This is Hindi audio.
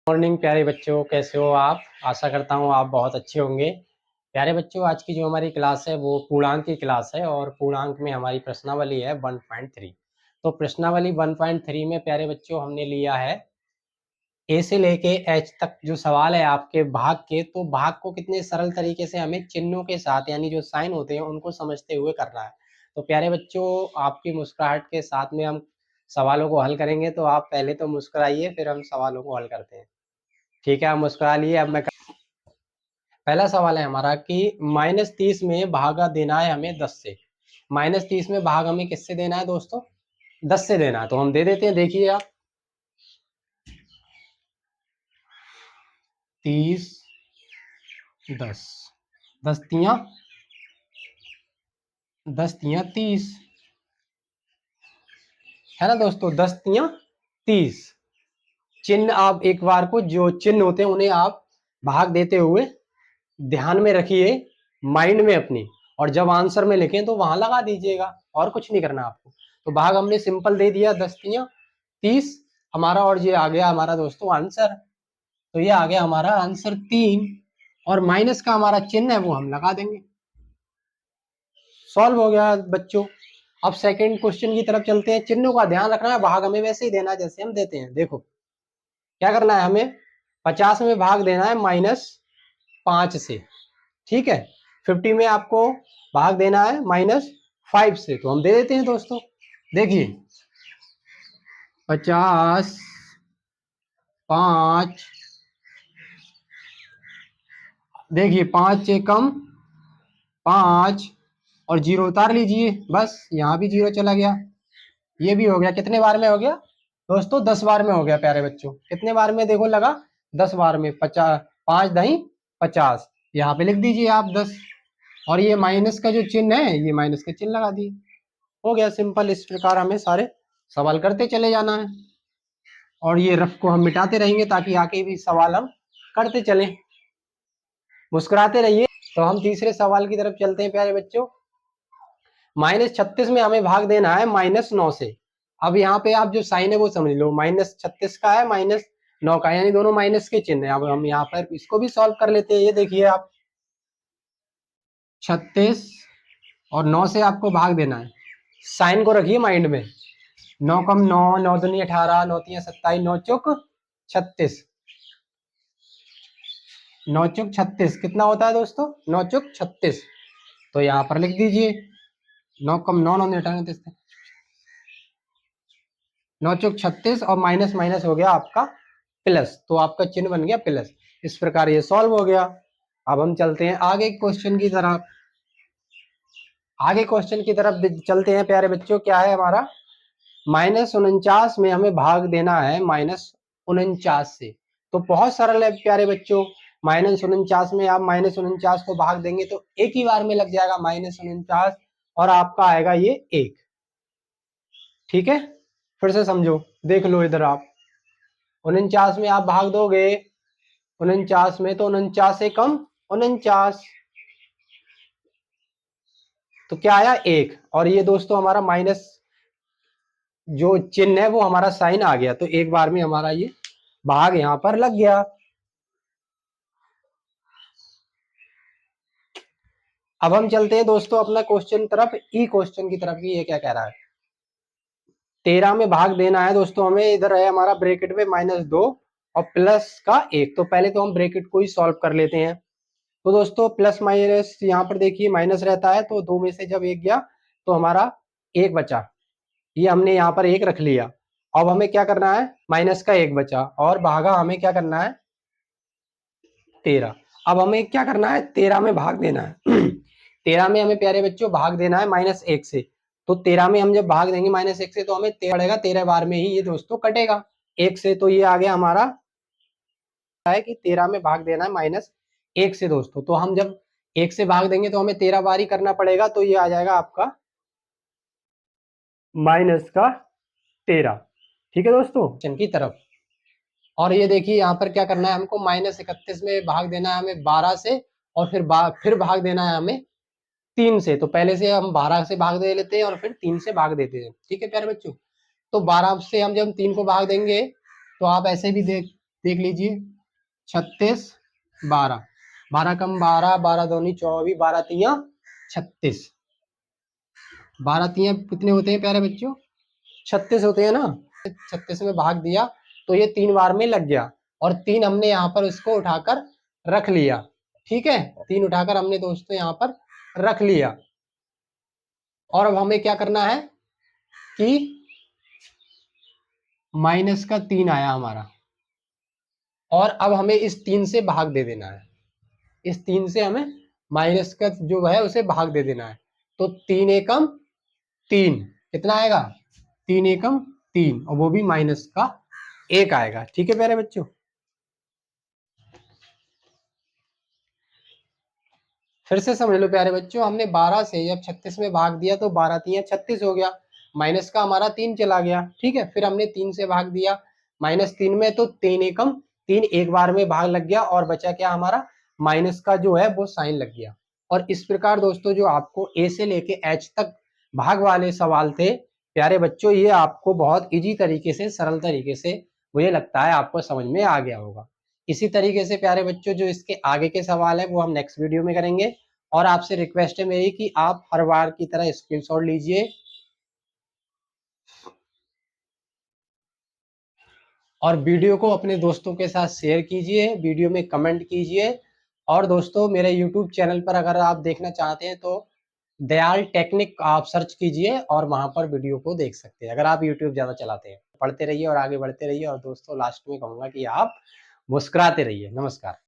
मॉर्निंग प्यारे बच्चों, कैसे हो आप। आशा करता हूँ आप बहुत अच्छे होंगे। प्यारे बच्चों, आज की जो हमारी क्लास है वो पूर्णांक की क्लास है और पूर्णांक में हमारी प्रश्नावली है 1.3। तो प्रश्नावली 1.3 में प्यारे बच्चों हमने लिया है ए से लेके एच तक जो सवाल है आपके भाग के। तो भाग को कितने सरल तरीके से हमें चिन्हों के साथ यानी जो साइन होते हैं उनको समझते हुए करना है। तो प्यारे बच्चों, आपकी मुस्कुराहट के साथ में हम सवालों को हल करेंगे। तो आप पहले तो मुस्कुराइए, फिर हम सवालों को हल करते हैं। ठीक है, आप मुस्कुरा लिए। अब मैं पहला सवाल है हमारा कि -30 में भागा देना है हमें 10 से। -30 में भाग हमें किससे देना है दोस्तों? 10 से देना है। तो हम दे देते हैं, देखिए आप 30 10 10 तियां 30 है ना दोस्तों। 10 तियां 30। चिन्ह आप एक बार को जो चिन्ह होते हैं उन्हें आप भाग देते हुए ध्यान में रखिए माइंड में अपनी, और जब आंसर में लिखें तो वहां लगा दीजिएगा और कुछ नहीं करना आपको। तो भाग हमने सिंपल दे दिया 10 तियां 30 हमारा, और ये आ गया हमारा दोस्तों आंसर। तो ये आ गया हमारा आंसर 3, और माइनस का हमारा चिन्ह है वो हम लगा देंगे। सॉल्व हो गया बच्चों। अब सेकंड क्वेश्चन की तरफ चलते हैं। चिन्हों का ध्यान रखना है, भाग हमें वैसे ही देना है जैसे हम देते हैं। देखो क्या करना है, हमें 50 में भाग देना है -5 से। ठीक है, 50 में आपको भाग देना है -5 से। तो हम दे देते हैं दोस्तों। देखिए 50 5, देखिए 5 से कम 5 और 0 उतार लीजिए, बस यहाँ भी 0 चला गया। ये भी हो गया। कितने बार में हो गया दोस्तों? 10 बार में हो गया प्यारे बच्चों। कितने बार में देखो लगा? 10 बार में। 50 5 दही 50, यहाँ पे लिख दीजिए आप 10। और ये माइनस का जो चिन्ह है, ये माइनस का चिन्ह लगा दिए। हो गया सिंपल। इस प्रकार हमें सारे सवाल करते चले जाना है, और ये रफ को हम मिटाते रहेंगे ताकि आगे भी सवाल हम करते चलें। मुस्कुराते रहिए। तो हम तीसरे सवाल की तरफ चलते हैं प्यारे बच्चों। -36 में हमें भाग देना है -9 से। अब यहाँ पे आप जो साइन है वो समझ लो, -36 का है, -9 का, यानी दोनों माइनस के चिन्ह है। अब हम यहाँ पर इसको भी सॉल्व कर लेते हैं। ये देखिए आप 36 और 9 से आपको भाग देना है। साइन को रखिए माइंड में। 9 कम 9, 9 दूनी 18, 9 तियां 27, 9 चौक 36, 9 चौक 36 कितना होता है दोस्तों? 9 चौक 36। तो यहाँ पर लिख दीजिए 9 कम 9, 9 18, 9 चौक 36, और माइनस माइनस हो गया आपका प्लस। तो आपका चिन्ह बन गया प्लस। इस प्रकार ये सॉल्व हो गया। अब हम चलते हैं आगे क्वेश्चन की तरफ। आगे क्वेश्चन की तरफ चलते हैं प्यारे बच्चों। क्या है हमारा? -49 में हमें भाग देना है -49 से। तो बहुत सरल है प्यारे बच्चों। -49 में आप -49 को भाग देंगे तो एक ही बार में लग जाएगा -49, और आपका आएगा ये 1। ठीक है, फिर से समझो, देख लो इधर आप। 49 में आप भाग दोगे 49 में, तो 49 से कम 49, तो क्या आया? 1। और ये दोस्तों हमारा माइनस जो चिन्ह है वो हमारा साइन आ गया। तो एक बार में हमारा ये भाग यहां पर लग गया। अब हम चलते हैं दोस्तों अपना क्वेश्चन तरफ, ई क्वेश्चन की तरफ। ये क्या कह रहा है? 13 में भाग देना है दोस्तों हमें। इधर है हमारा ब्रैकेट में -2 और प्लस का 1। तो पहले तो हम ब्रैकेट को ही सॉल्व कर लेते हैं। तो दोस्तों प्लस माइनस यहाँ पर देखिए माइनस रहता है, तो 2 में से जब 1 गया तो हमारा 1 बचा। ये हमने यहाँ पर 1 रख लिया। अब हमें क्या करना है? माइनस का 1 बचा, और भागा हमें क्या करना है? 13। अब हमें क्या करना है? 13 में भाग देना है। 13 में हमें प्यारे बच्चों भाग देना है -1 से। तो 13 में हम जब भाग देंगे -1 से तो हमें 13 पड़ेगा। 13 बार में ही ये दोस्तों कटेगा 1 से। तो ये आ गया हमारा है कि 13 में भाग देना है -1 से दोस्तों। तो हम जब 1 से भाग देंगे तो हमें 13 बार ही करना पड़ेगा। तो ये आ जाएगा आपका -13। ठीक है दोस्तों, क्वेश्चन की तरफ। और ये देखिए यहाँ पर क्या करना है हमको? -31 में भाग देना है हमें 12 से, और फिर भाग देना है हमें 3 से। तो पहले से हम 12 से भाग दे लेते हैं और फिर 3 से भाग देते हैं। ठीक है प्यारे बच्चों। तो 12 से हम जब 3 को भाग देंगे तो आप ऐसे भी देख लीजिए 36 12, 12 कम 12, 12 दूनी 24, 12 तिया 36, 12 तिया कितने होते हैं प्यारे बच्चों? 36 होते हैं ना। 36 में भाग दिया तो ये 3 बार में लग गया, और 3 हमने यहाँ पर उसको उठाकर रख लिया। ठीक है, 3 उठाकर हमने दोस्तों यहाँ पर रख लिया। और अब हमें क्या करना है कि -3 आया हमारा, और अब हमें इस 3 से भाग दे देना है। इस 3 से हमें माइनस का जो है उसे भाग दे देना है। तो 3 एकम 3 कितना आएगा? 3 एकम 3, और वो भी माइनस का 1 आएगा। ठीक है प्यारे बच्चों, फिर से समझ लो प्यारे बच्चों, हमने 12 से जब 36 में भाग दिया तो 12 तिया 36 हो गया, माइनस का हमारा 3 चला गया। ठीक है, फिर हमने 3 से भाग दिया -3 में, तो 3 एकम 3 एक बार में भाग लग गया, और बचा क्या हमारा? माइनस का जो है वो साइन लग गया। और इस प्रकार दोस्तों जो आपको ए से लेके एच तक भाग वाले सवाल थे प्यारे बच्चों, ये आपको बहुत इजी तरीके से, सरल तरीके से, मुझे लगता है आपको समझ में आ गया होगा। इसी तरीके से प्यारे बच्चों जो इसके आगे के सवाल है वो हम नेक्स्ट वीडियो में करेंगे। और आपसे रिक्वेस्ट है मेरी कि आप हर बार की तरह स्क्रीनशॉट लीजिए और वीडियो को अपने दोस्तों के साथ शेयर कीजिए, वीडियो में कमेंट कीजिए। और दोस्तों मेरे यूट्यूब चैनल पर अगर आप देखना चाहते हैं तो दयाल टेक्निक आप सर्च कीजिए और वहां पर वीडियो को देख सकते हैं, अगर आप यूट्यूब ज़्यादा चलाते हैं। पढ़ते रहिए और आगे बढ़ते रहिए, और दोस्तों लास्ट में कहूँगा कि आप मुस्कुराते रहिए। नमस्कार।